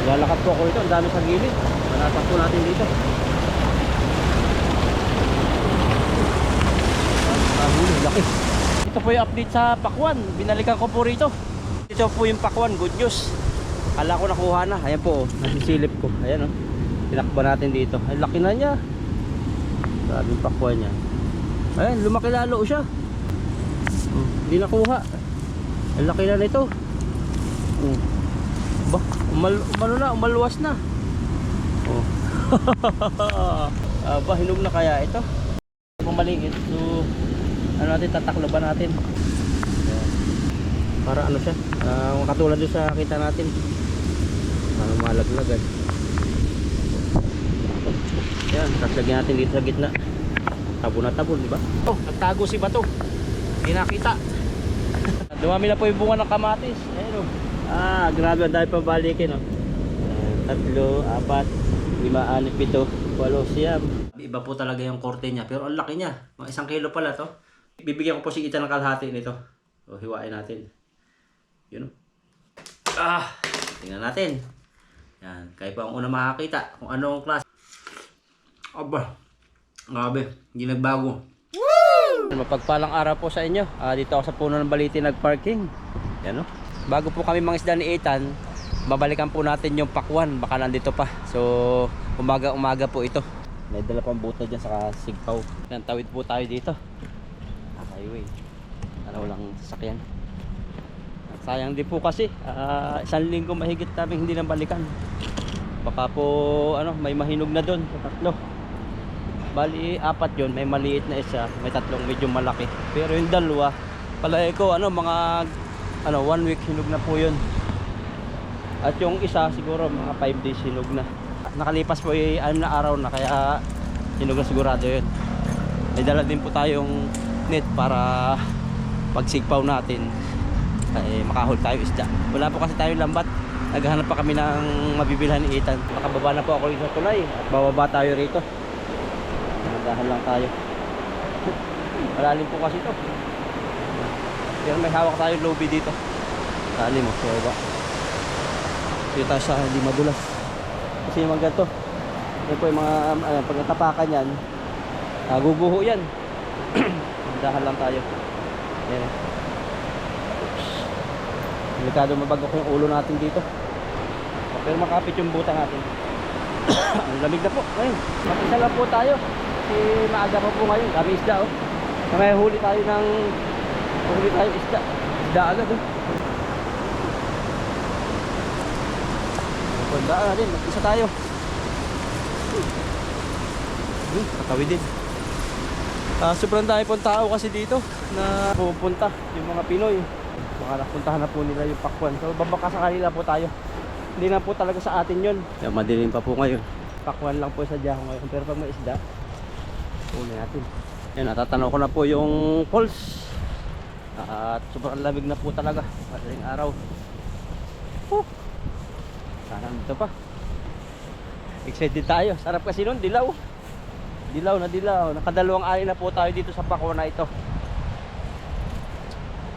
Lalakad po ako ito, ang dami sa gilid. Manatak po natin dito. Laki. Ito po yung update sa pakwan. Binalikan ko po rito. Ito po yung pakwan, good news. Kala ko nakuha na. Ayan po, nasisilip ko. Ayan o. Tinakba natin dito. Ay, laki na niya. Sabi yung pakwan niya. Ayan, lumaki lalo siya. Hindi nakuha. Ang laki na nito. Ba, umaluwas na. Ba, hinog na kaya ito. Kung maliit, so ano natin, tatakloban natin. Para ano siya, katulad doon sa kita natin. Ano, malaglagan. Yan, taslagyan natin dito sa gitna. Tabo na tabo, di ba? Oh, nagtago si Bato. Hindi nakita. Dumami na po yung bunga ng kamatis. Ayun, oh. Grabe, ang dahil pa balikin, oh. 3, 4, 5, 6, 7, 8, siyam. Iba po talaga yung korte niya, pero ang laki niya. Mga 1 kilo pala to. Bibigyan ko po si Ita ng kalahati nito. O, hiwain natin. Yun. Tingnan natin. Yan, kayo pa ang una makakita kung anong klase. Aba, grabe, hindi nagbago. Woo! Mapagpalang araw po sa inyo. Dito ako sa puno ng baliti nagparking. Yan, no? Bago po kami mangisda ni Ethan, babalikan po natin yung pakwan. Baka nandito pa. So, umaga po ito. May dala pang buta dyan sa sigpaw. Yan, tawid po tayo dito. Highway. Walang sasakyan. Sayang din po kasi 1 linggo mahigit namin hindi nabalikan. Baka po ano, may mahinog na doon sa 3. Bali 4 yun, may maliit na isa, may 3 medyo malaki. Pero yung 2, palagi ko ano, mga 1 week hinog na po yun. At yung isa siguro mga 5 days hinog na. Nakalipas po yung 6 na araw na, kaya hinog na sigurado yun. May dala din po tayong net para pagsigpaw natin ay makahol tayo isda. Wala po kasi tayong lambat. Naghahanap pa kami ng mabibilhan ni Ethan. Makababa na po ako rito sa tulay at bababa tayo rito. Nagdahan lang tayo. Malalim po kasi ito. Pero may hawak tayo lobby dito. Sali mo, so ba? Dito tayo sa hindi madulas. Kasi yung mga ganito, yan po yung mga pag natapakan yan, guguho yan. Dahan lang tayo. Ayan. Delikado mabagok yung ulo natin dito. Pero makapit yung buta natin. Ang lamig na po. Ngayon, mag-isa lang po tayo. Kasi maaga pa po ngayon. Kami isda, oh. May huli tayo isda. Isda agad, oh. Pagdaan natin, mag-isa tayo. Katawid din. Sobrang dami pong tao kasi dito na pupunta, yung mga Pinoy. Baka napuntahan na po nila yung pakwan. So babaka sa kanila po tayo. Hindi na po talaga sa atin yun. Madilim pa po ngayon. Pakwan lang po sa Diaho ngayon. Pero pag may isda, uli natin. Yan, natatanaw ko na po yung falls. At sobrang lamig na po talaga. Madaling araw. Sana dito pa. Excited tayo. Sarap kasi nun, dilaw. Dilaw na dilaw. Nakadalawang ari na po tayo dito sa pakwan na ito.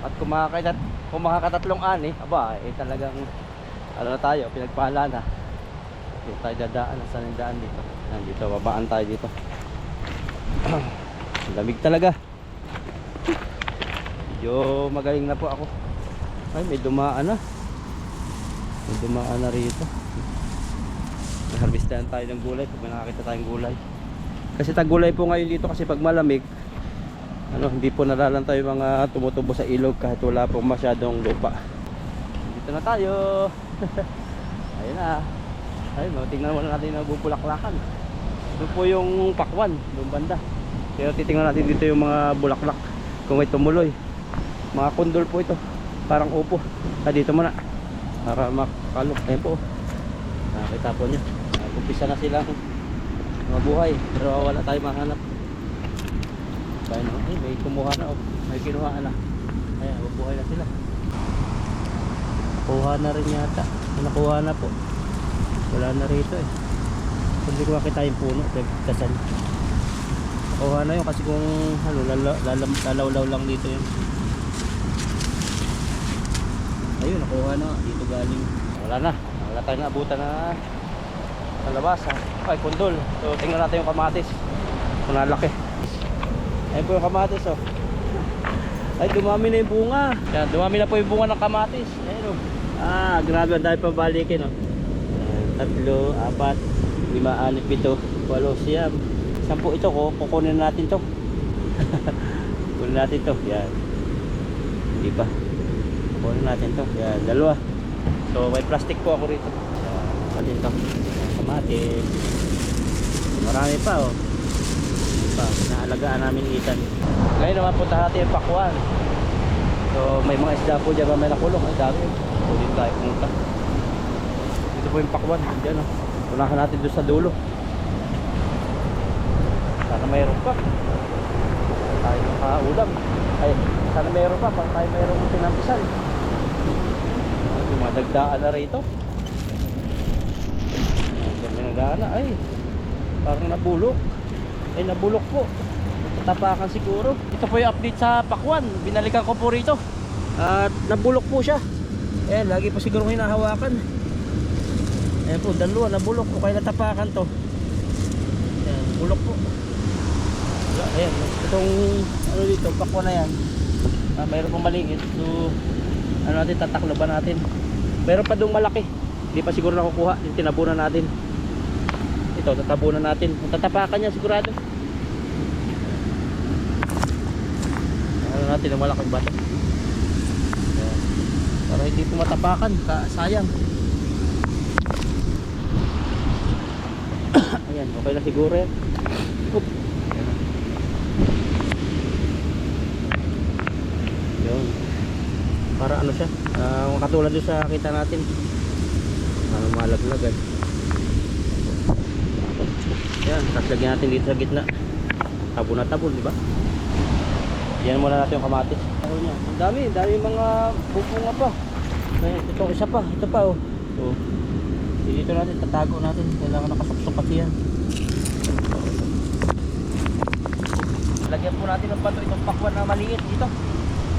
At kung makakatatlong ani, aba, talagang ano na tayo, pinagpala na. Dito tayo dadaan, saan yung daan dito? Nandito, babaan tayo dito. Lamig talaga. Medyo magaling na po ako. Ay, may dumaan na. May dumaan na rito. Naharvestahan tayo ng gulay pag may nakakita tayong gulay. Kasi tagulay po ngayon dito kasi pag malamig, hindi po nalalantay yung mga tumutubo sa ilog kahit wala po masyadong lupa. Dito na tayo. Ayun na. Ayun, tingnan muna natin yung bubulaklakan. Doon po yung pakwan, doon banda. Pero titingnan natin dito yung mga bulaklak kung may tumuloy. Mga kondol po ito, parang upo. Dito muna para makalok. Ayun po, nakita po nyo, umpisa na silang mabuhay pero wala tayong mahanap. May kumuha na, may kinuha na. Ayan, mabuhay na sila. Nakuha na rin yata. Nakuha na po. Wala na rito eh. Hindi ko makita yung puno, pagkasan. Nakuha na yun kasi kung lalaw-law lang dito yun. Ayun, nakuha na. Dito galing. Wala Wala tayong naabutan na kalabasa. Ay, kundol. So, tingnan natin yung kamatis. Kung nalaki. Ayan po yung kamatis, oh. Ay, dumami na yung bunga. Yan, dumami na po yung bunga ng kamatis. Ayan, oh. Ah, grabe. Ang dami pa balikin, oh. 3, 4, 5, 6, 7, 8, siyam. 10 ito, kukunin natin to. Kukunin natin to. Yan. Hindi pa. Kukunin natin to. Yan, 2. So, may plastic po ako rito. Kukunin to. Kamatis. Marami pa, oh. Naalagaan namin itan. Ngayon naman punta natin yung pakwan. So may mga isda po dyan, may nakulong. Ay dami. So dito tayo pumunta. Dito po yung pakwan. Diyan, oh. Punahan natin doon sa dulo. Sana mayroon pa. Tayo makaulam. Ay, sana mayroon pa. Pag tayo mayroon pinampisan. Dumadagdaan na rito. Dumadagdaan na. Ay, parang nabulok. Ay, nabulok po. Tapakan siguro. Ito po yung update sa pakwan. Binalikan ko po rito. At nabulok po siya. Ayan, lagi po siguro hinahawakan. Ayan po, 2 nabulok. O kaya natapakan to. Ayan, bulok po. Ayan, itong ano dito, pakwan na yan. Mayroon pong maliit. So, ano natin, tatakloban natin. Mayroon pa doong malaki. Hindi pa siguro nakukuha. Yung tinabunan natin. Ito, tatabunan natin. Tatapakan niya sigurado. Ano natin ang malaking bato. Ayan. Para hindi po matapakan. Sayang. Ayan, okay na siguro yan. Oop. Yun. Para ano siya. Katulad doon sa kita natin. Ano malaglagan. Yan, tapos lagyan natin dito sa gitna. Tabo na tabo, di ba? Yan muna natin yung kamatis. Ang dami mga bubunga pa. Ito isa pa, ito pa, oh. So, dito natin, tatago natin. Kailangan nakasuksok kasi yan. Lagyan po natin ng bato itong pakwan na maliit dito.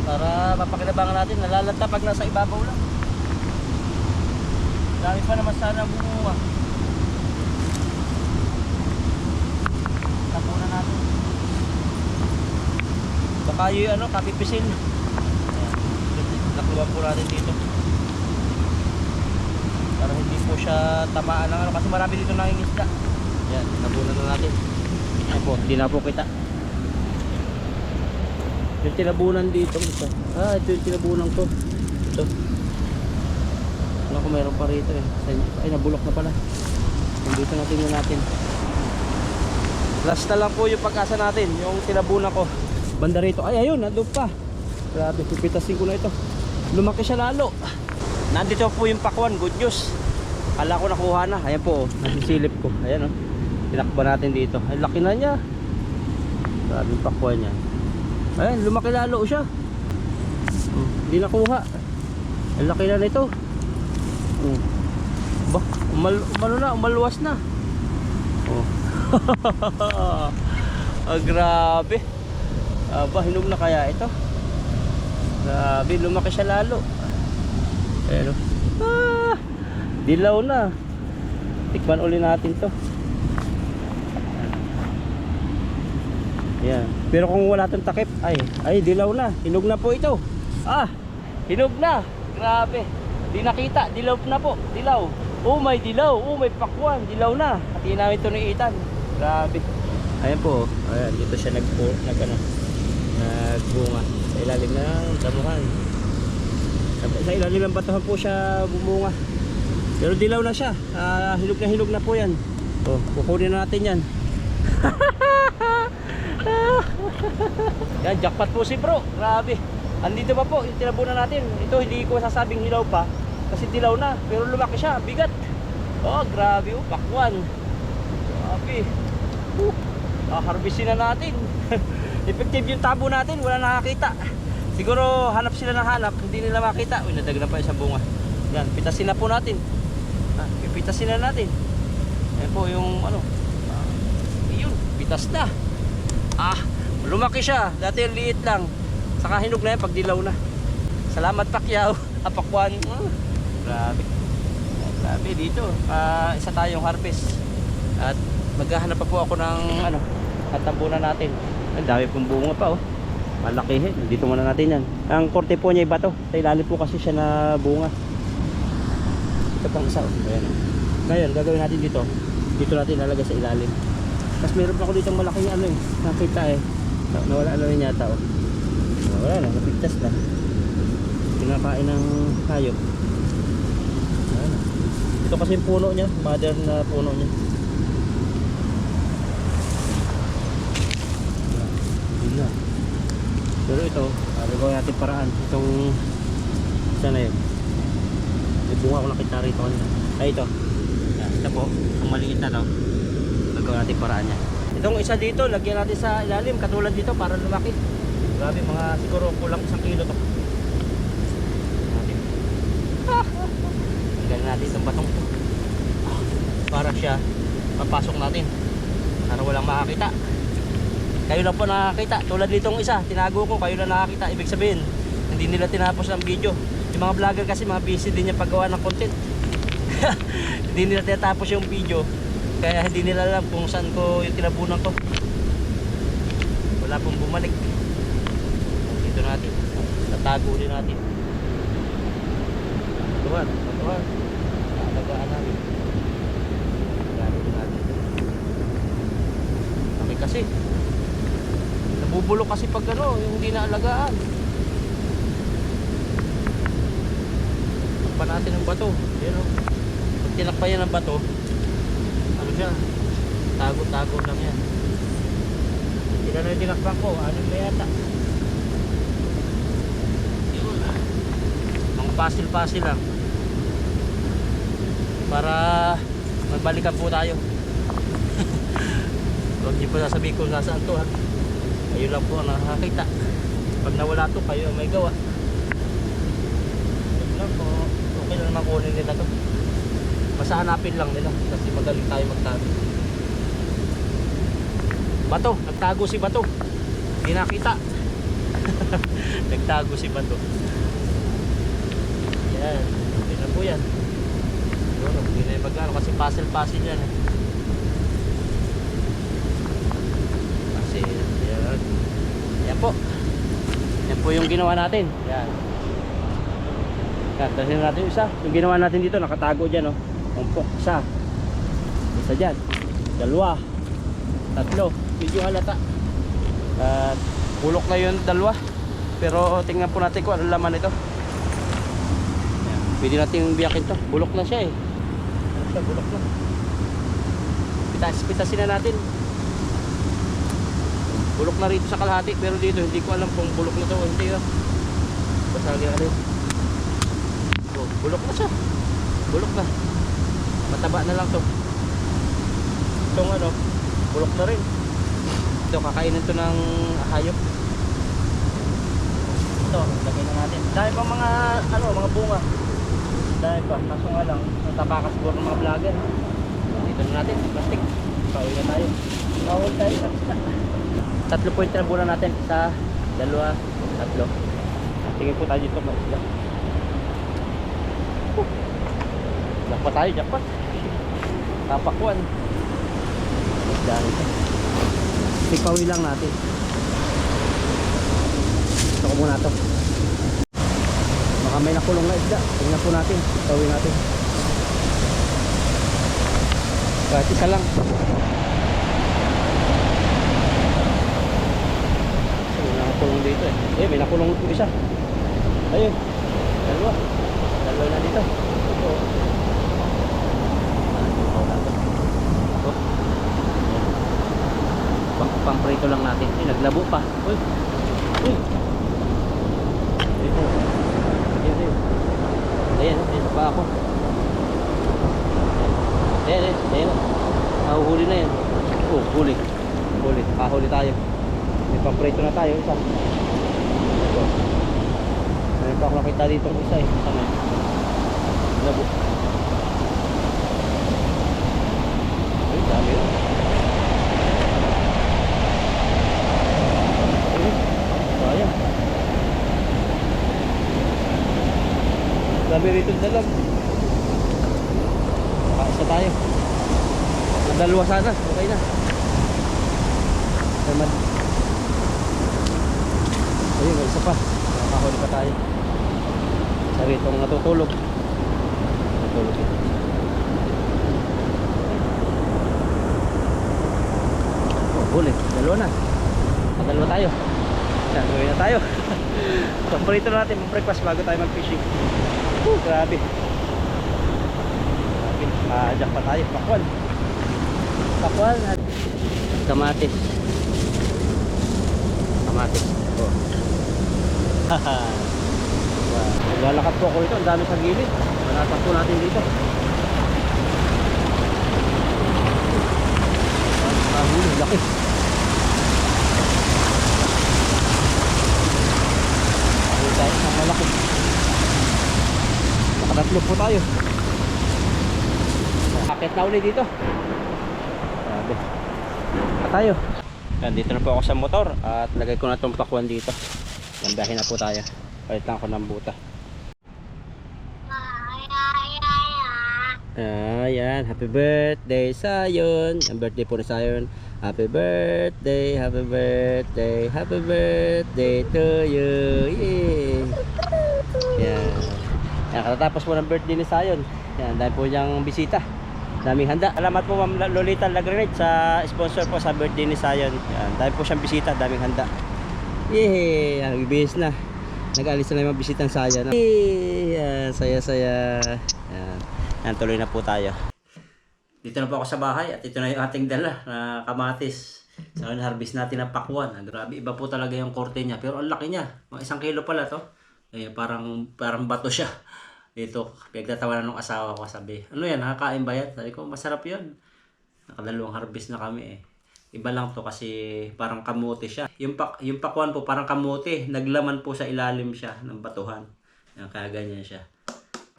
Para mapakinabangan natin. Nalalanta pag nasa ibabaw lang. Dami pa naman sana bubunga. Tapunan natin. Baka yung ano, kapipisin. Nakluwan po natin dito. Para hindi po siya tamaan ng ano. Kasi marami dito nangingisda. Yan, tapunan na natin. Yan po, hindi na po kita. Yung tinabunan dito. Ito yung tinabunan ko. Ito. Ano kung meron pa rito eh. Ay, nabulok na pala. Dito na tingnan natin. Last na lang po yung pag-asa natin. Yung tinabunan ko. Banda rito. Ay, ayun, nandun pa. Grabe, pipitasin ko na ito. Lumaki siya lalo. Nandito po yung pakwan. Good news. Kala ko nakuha na. Ayan po, nasisilip ko. Ayan, oh. Tinakba natin dito. Ay, laki na niya. Grabe yung pakwan niya. Ayan, lumaki lalo siya. Hindi nakuha. Ang laki na nito. Ba, umaluwas na. Grabe. Aba, hinog na kaya ito. Grabe, lumaki siya lalo. Pero dilaw na. Tikman uli natin to. Yan. Pero kung wala tong takip, ay dilaw na. Hinog na po ito. Hinog na. Grabe. Di nakita, dilaw na po. Dilaw. Oh, may dilaw. Oh, may pakwan. Dilaw na. Hatiin namin ito ni Itan. Grabe. Ayan po. Ayan, dito siya nagbunga sa ilalim ng damuhan. Sa ilalim ng batuhan po siya bumunga. Pero dilaw na siya. Hinog na po yan. Oh, kukunin natin yan. Yan, jackpot po si bro. Grabe. Andito pa po yung tinabunan natin. Ito hindi ko sasabing hilaw pa kasi dilaw na, pero lumaki siya, bigat. Oh, grabe, oh, pakwan. Grabe. Harvestin na natin. Effective yung tabo natin, wala nakakita. Siguro hanap sila ng hanap, hindi nila makita. Uy, nadag na pa isang bunga. Yan, pitasin na po natin. Pipitasin na natin. Ayan po yung ano. Yun, pitas na. Lumaki siya. Dati liit lang. Saka hinog na yan pag dilaw na. Salamat Pacquiao. Pakwan. Grabe. Sabi dito, isa tayong harvest. At maghahanap pa po ako ng ano, tatambunan natin. Ang dami pong bunga pa oh. Malakihin. Dito muna natin yan. Ang korte po niya iba to. Sa ilalim po kasi siya na bunga. Ito pang isa oh. Ayan. Ngayon, gagawin natin dito. Dito natin ilalagay sa ilalim. Tapos meron pa ako dito malaking ano eh. Nakita eh. Nawala na rin yata oh. Wala na, napigtas na. Pinakain ng hayop. Ayan. Ito kasi yung puno niya. Modern na puno niya. Ayan. Pero ito, gagawin natin paraan. Itong isa na yun. May bunga ko nakita rito kanina. Ay ito. Yan, ito po. Ang maliit na to. Gagawin natin paraan niya. Itong isa dito, lagyan natin sa ilalim. Katulad dito para lumaki. Grabe, mga siguro kulang 1 kilo to. Tanggalin natin itong batong to. Para siya, papasok natin. Para walang makakita. Kayo lang po nakakita, tulad nitong isa, tinago ko, kayo lang nakakita. Ibig sabihin, hindi nila tinapos ang video. Yung mga vlogger kasi mga busy din yung paggawa ng content. Hindi nila tinatapos yung video. Kaya hindi nila alam kung saan ko yung tinabunan ko. Wala pong bumalik. Dito natin, tatago din natin. Tuhan, tuhan. Alagaan natin. Alagaan din natin. Okay kasi. Nabubulok kasi pag ano, yung hindi naalagaan. Takpan natin ng bato. Yan o. Pag tinakpan yan ng bato, ano siya? Tago-tago lang yan. Hindi na yung tinakpan ko. Ano na yata? Mga pasil-pasil lang. Para magbalikan po tayo. Huwag niyo pa sasabihin kung nasaan to ha. Ayun lang po ang nakakita. Pag nawala to, kayo may gawa. Ayun lang po. Okay na naman kunin nila to. Basta hanapin lang nila. Kasi magaling tayo magtago. Bato. Nagtago si Bato. Hindi nakita. Nagtago si Bato. Yan. Okay na po yan. Hindi na yung magkano. Kasi puzzle-puzzle yan eh. Yan po. Yan po yung ginawa natin. Yan. Yan, tasin natin yung isa. Yung ginawa natin dito, nakatago dyan, oh. Umpok, isa. Isa dyan. 2. 3. Medyo halata. At bulok na yun 2. Pero tingnan po natin kung ano laman ito. Yan. Pwede natin biyakin to. Bulok na siya eh. Ano siya, bulok na. Pitasin na natin. Bulok na rito sa kalahati, pero dito hindi ko alam kung bulok na to o hindi. Basta lagi rin. Oh, bulok na siya. Bulok na. Mataba na lang to. Itong ano, bulok na rin. Ito, kakainin to ng hayop. Ito, lagay na natin. Dahil pa mga, ano, mga bunga. Dahil pa, kaso nga lang, natapakas siguro ng mga vlogger. Dito na natin, plastic. Pauwi na tayo. Pauwi tayo sa isla. 3 point na muna natin. 1, 2, 3. Tingin po tayo dito mga isla. Jackpot tayo, jackpot. Tapakuan. Dahil ito. Ipawi lang natin. Ito ko muna ito. Baka may nakulong na isda. Tingnan po natin. Ipawi natin. Kahit isa lang. Nakulong dito eh. May nakulong yung isa. Ayun. 2. 2 na dito. Ito. Pang-prito lang natin. Naglabo pa. Uy. Uy. Ito. Ayan. Ayan. Ayan pa ako. Ayan. Ayan. Nahuhuli na yan. Oh, huli. Huli. Kahuli tayo. May pang-prito na tayo. Isa. Ito. Mayroon pa ako nakita dito ng isa eh. Sana eh. Labo. Ay, dami yun. Sayang. Dami rito dalag. tayo. Dalawa sana, okay na. Ayun, may isa pa. Nakakahuli pa tayo. Sabi itong natutulog. Natutulog yun. Oh, huli. Dalawa na. Dalawa tayo. Yan, gawin na tayo. Paborito natin mag-breakfast bago tayo mag-fishing. Grabe. Jack pa tayo. Pakwan. Pakwan. Kamatis. Kamatis. Oh. Lalakad po ako ito. Ang dami sa gilid. Manatak po natin dito. Laki. Tayo sa malaki. Nakatatlo po tayo. Akit na ulit dito. Grabe. Tayo. Dito na po ako sa motor at lagay ko na itong pakwan dito. Landahin na po tayo. Palitan ko ng buta. Ayan, happy birthday Sayon. Ang birthday po ni Sayon. Happy birthday, happy birthday, happy birthday to you. Yay! Yan. Yan, katatapos po ng birthday ni Sayon. Yan, dahil po niyang bisita. Daming handa. Salamat po Ma'am Lolita Lagrenet sa sponsor po sa birthday ni Sayon. Yan, dahil po siyang bisita, daming handa. Yay! Yan, nagbibihis na. Nag-alis na yung mga bisitang Sayon. Yay! Yan, saya-saya. Yan. Yan, tuloy na po tayo. Dito na po ako sa bahay at ito na yung ating dala na kamatis. So, harvest natin ng pakwan. Grabe, iba po talaga yung korte niya. Pero ang laki niya. Mga 1 kilo pala to. Eh, parang bato siya. Dito, pinagtatawanan ng asawa ko, sabi, ano yan, nakakain ba yan? Sabi ko, masarap yan. Nakadalawang harvest na kami eh. Iba lang to kasi parang kamote siya. Yung pakwan po parang kamote. Naglaman po sa ilalim siya ng batuhan. Yan, kaya ganyan siya.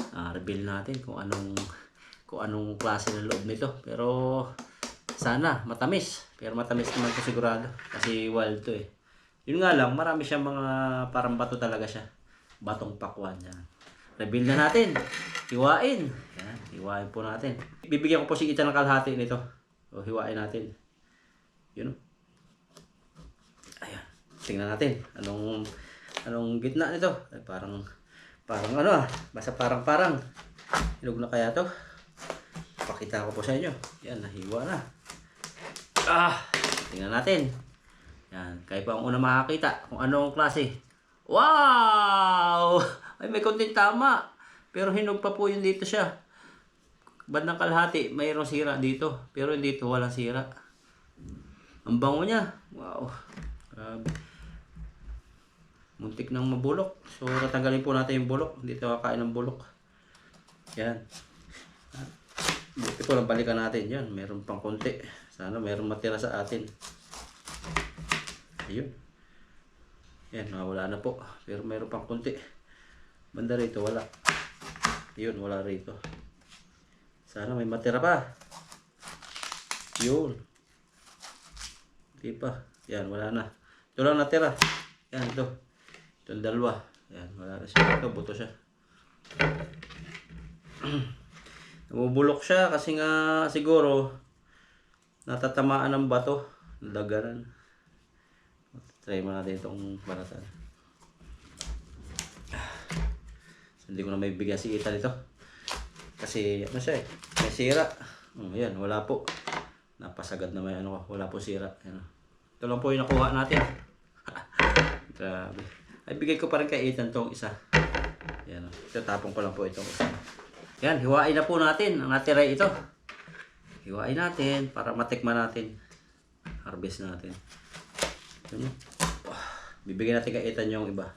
Reveal natin kung anong klase ng loob nito. Pero sana matamis. Pero matamis naman ko sigurado. Kasi wild to eh. Yun nga lang, marami siyang mga parang bato talaga siya. Batong pakwan. Yan. Reveal na natin. Hiwain. Yan, hiwain po natin. Bibigyan ko po si Ita ng kalahati nito. O, hiwain natin. Yun. Ayan. Tingnan natin. Anong gitna nito? Ay, parang ano ah. Basta parang. Ilog na kaya to? Pakita ko po sa inyo. Yan, nahiwa na. Tingnan natin. Yan. Kayo pa ang una makakita kung anong klase. Wow! Ay, may konting tama. Pero hinog pa po yun dito siya. Bandang kalahati, mayroong sira dito. Pero dito, walang sira. Ang bango niya. Wow. Grabe. Muntik nang mabulok. So, tatanggalin po natin yung bulok. Dito kakain ng bulok. Yan. Buti po lang balikan natin. Yan, meron pang konti. Sana meron matira sa atin. Ayun. Yan, wala na po. Pero meron pang konti. Banda rito, wala. Yun, wala rito. Sana may matira pa. Yun. Hindi pa. Yan, wala na. Ito lang natira. Yan, ito. Ito dalawa. Yan, wala na siya. Ito, buto siya. Namubulok siya kasi nga siguro natatamaan ng bato. Dagaran. Try mo natin itong balatan. Hindi ko na may bigyan si Ita nito. Kasi ano siya eh. May sira. Ayan, wala po. Napasagad na may ano ko. Wala po sira. Ayan. Ito lang po yung nakuha natin. Grabe. Ay, bigay ko pa rin kay Ethan tong isa. Ayan. Ito, tapong ko lang po itong isa. Ayan, hiwain na po natin. Ang natira ito. Hiwain natin para matikman natin. Harvest natin. Ayan. Bibigyan natin kay Ethan yung iba.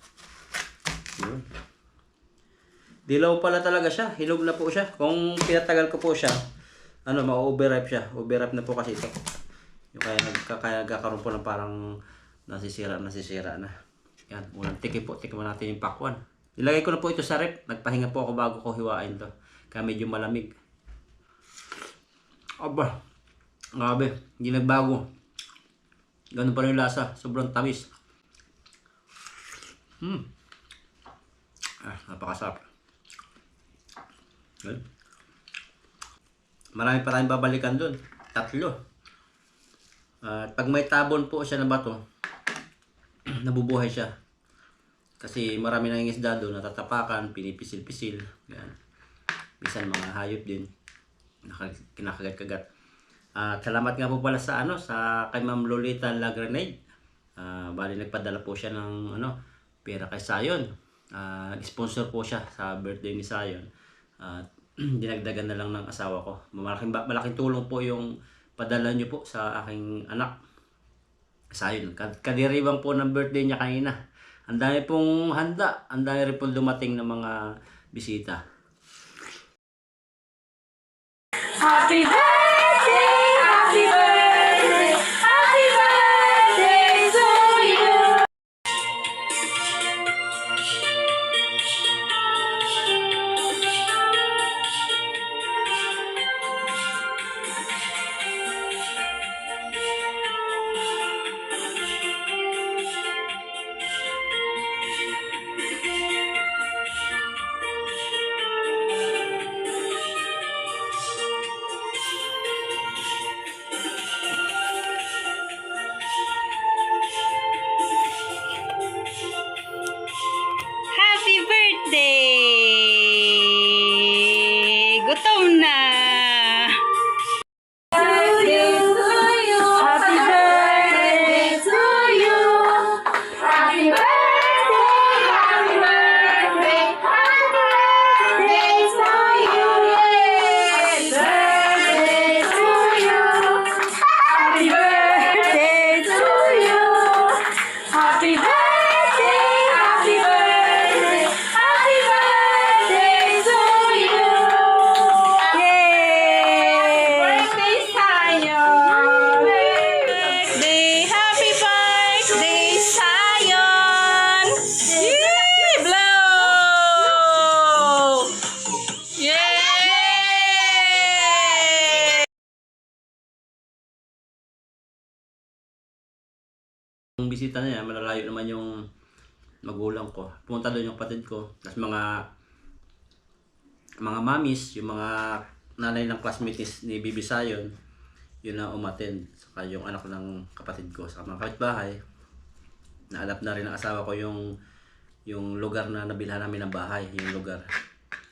Ayan. Dilaw pala talaga siya. Hinog na po siya. Kung pinatagal ko po siya, ma-overripe siya. Overripe na po kasi ito. Yung kaya nagkakaroon po ng parang nasisira na. Yan, unang tikim po. Tikman natin yung pakwan. Nilagay ko na po ito sa rep. Nagpahinga po ako bago ko hiwain to. Kaya medyo malamig. Aba. Grabe. Hindi nagbago. Ganun pa rin yung lasa. Sobrang tamis. Napakasarap. Marami pa tayong babalikan doon. 3. At pag may tabon po siya na bato, nabubuhay siya. Kasi marami nang isda doon, natatapakan, pinipisil-pisil. Yan. Minsan mga hayop din, kinakagat-kagat. At salamat nga po pala sa sa kay Ma'am Lolita Lagranade. Bali nagpadala po siya ng pera kay Sayon. Nag-sponsor po siya sa birthday ni Sayon. Dinagdagan na lang ng asawa ko. Malaking tulong po yung padala niyo po sa aking anak. Sayon. Kadiriwang po ng birthday niya kanina. Ang dami pong handa. Ang dami rin pong dumating ng mga bisita. Happy birthday, happy birthday, happy birthday to you. Happy birthday! Gutom na! Happy birthday to you! Happy birthday! Happy birthday! Happy birthday to you! Happy birthday to you! Happy birthday to you! Happy birthday! Happy birthday! Happy birthday to you! Yay! Birthday Sayon! Happy birthday Sayon! Yay! Blow! Yay! Yung bisita niya, malalayo naman yung magulang ko. Pumunta doon yung kapatid ko. Tapos mga mamis, yung mga nanay ng classmates ni Bibi Sayon, yun na umattend. Saka yung anak ng kapatid ko. Saka mga kapitbahay, naalap na rin ng asawa ko yung lugar na nabilhan namin ng bahay, yung lugar.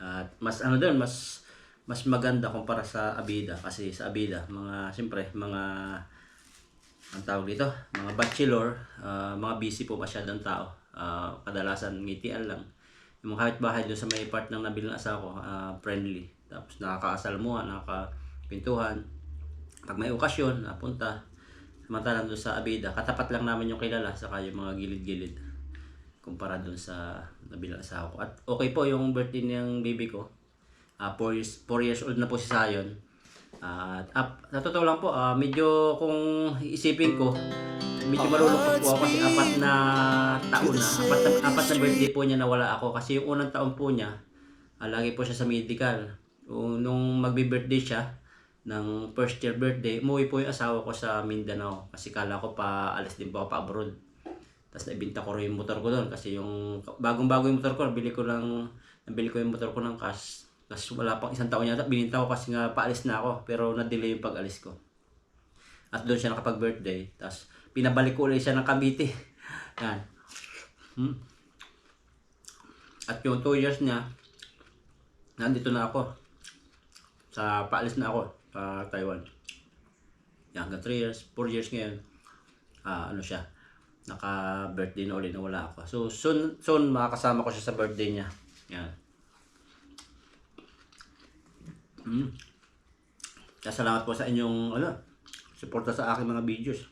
At mas doon, mas maganda kumpara sa Abida. Kasi sa Abida, siyempre, ang tawag dito, mga bachelor, mga busy po masyadong tao. Kadalasan ngitian lang. Yung mga kapitbahay doon sa may part ng nabiling asawa ko, friendly. Tapos nakakaasalamuhan, nakakapintuhan. Pag may okasyon, napunta. Samantalang doon sa Abida, katapat lang namin yung kilala, saka yung mga gilid-gilid. Kumpara doon sa nabilang asawa ko. At okay po yung birthday ng baby ko. 4 years old na po si Sayon. Sa totoo lang po, medyo kung isipin ko, medyo malulungkot po ako kasi 4 na taon na. 4 na birthday po niya na wala ako. Kasi yung unang taon po niya, lagi po siya sa medical. Nung magbe-birthday siya, ng first year birthday, umuwi po yung asawa ko sa Mindanao. Kasi kala ko pa alis din po ako pa abroad. Tapos naibinta ko rin yung motor ko doon. Kasi yung bagong-bago yung motor ko, nabili ko yung motor ko ng cash. Tapos wala pang 1 taon yata, bininta ko kasi nga paalis na ako, pero na-delay yung pag-alis ko. At doon siya nakapag-birthday, tapos pinabalik ko ulit siya ng Cavite. Yan. At yung 2 years niya, nandito na ako. Paalis na ako sa Taiwan. Yan, hanggang 3 years, 4 years ngayon. Siya, naka-birthday na ulit na wala ako. So soon makakasama ko siya sa birthday niya. Yan. Salamat po sa inyong suporta sa aking mga videos.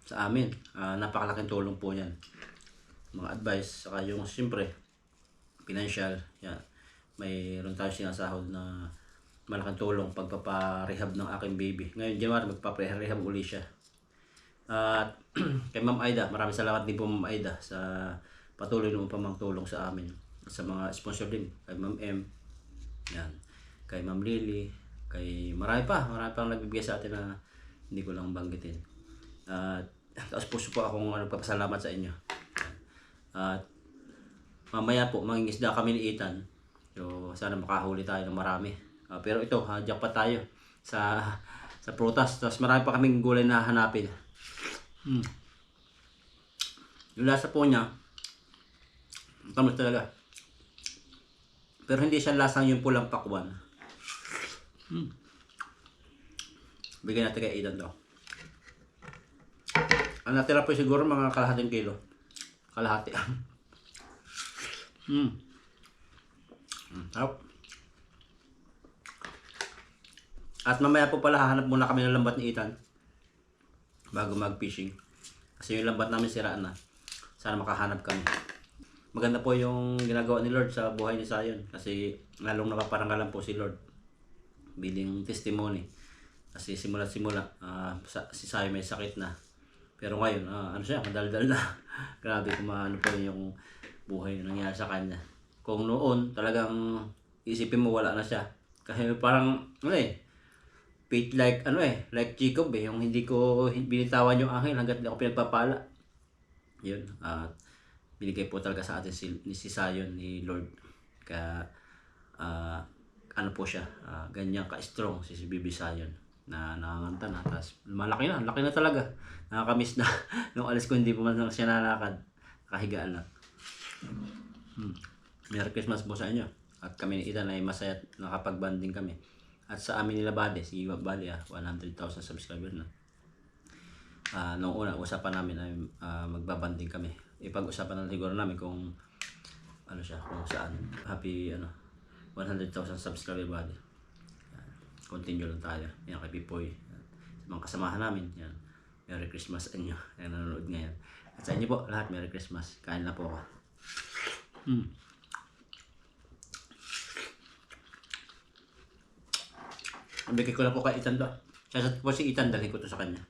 Sa amin, napakalaking tulong po yan. Mga advice, saka yung siyempre, financial. Yan. Mayroon tayo sinasahod na malaking tulong pagpaparehab ng aking baby. Ngayon, January, magpaparehab uli siya. At kay Ma'am Aida, maraming salamat din po Ma'am Aida sa patuloy na upang tulong sa amin. At sa mga sponsor din, kay Ma'am M. Yan. Kay Ma'am Lily, marami pang nagbibigay sa atin na hindi ko lang banggitin. Tapos puso po akong nagpapasalamat sa inyo. At mamaya po, mangingisda kami ni Ethan. So sana makahuli tayo ng marami. Pero ito, jackpot tayo sa prutas. Tapos marami pa kaming gulay na hanapin. Yung lasa po niya, tamis talaga. Pero hindi siya lasang yung pulang pakwan. Bigyan natin kay Aidan to. Ang natira po siguro mga kalahating kilo. Kalahati. Sarap. At mamaya po pala hahanap muna kami ng lambat ni Ethan bago mag-fishing. Kasi yung lambat namin siraan na. Sana makahanap kami. Maganda po yung ginagawa ni Lord sa buhay ni Zion. Kasi lalong napaparangalan po si Lord. Biling testimony. Kasi simula si Zion may sakit na. Pero ngayon, ano siya, madaldal na. Grabe kung ano po yung buhay na nangyari sa kanya. Kung noon, talagang isipin mo wala na siya. Kasi parang, faith like Jacob yung hindi ko binitawan yung angel hanggat hindi ako pinagpapala. Yun, binigay po talaga sa atin si Zion ni Lord. Kaya, ano po siya, ganyan ka-strong si Bibi Zion na nanganganta na. Tapos, malaki na, laki na talaga. Nakakamiss na. Nung alis ko, hindi po man siya nalakad. Nakahigaan lang. Merry Christmas po sa inyo. At kami ni Ethan ay masaya at nakapag-banding kami. At sa amin nila Bade, si Iwa Bade, 100,000 subscriber na. Noong una, usapan namin ay magbabanding kami. Ipag-usapan na siguro namin kung ano siya, kung saan. Happy 100,000 subscriber Bade. Continue lang tayo. Yan kay Pipoy. Sa mga kasamahan namin. Yan. Merry Christmas sa inyo. Yan nanonood ngayon. At sa inyo po, lahat Merry Christmas. Kain na po ako. Bigay ko na po kay Ethan to. Sasat po si Ethan, dali ko to sa kanya.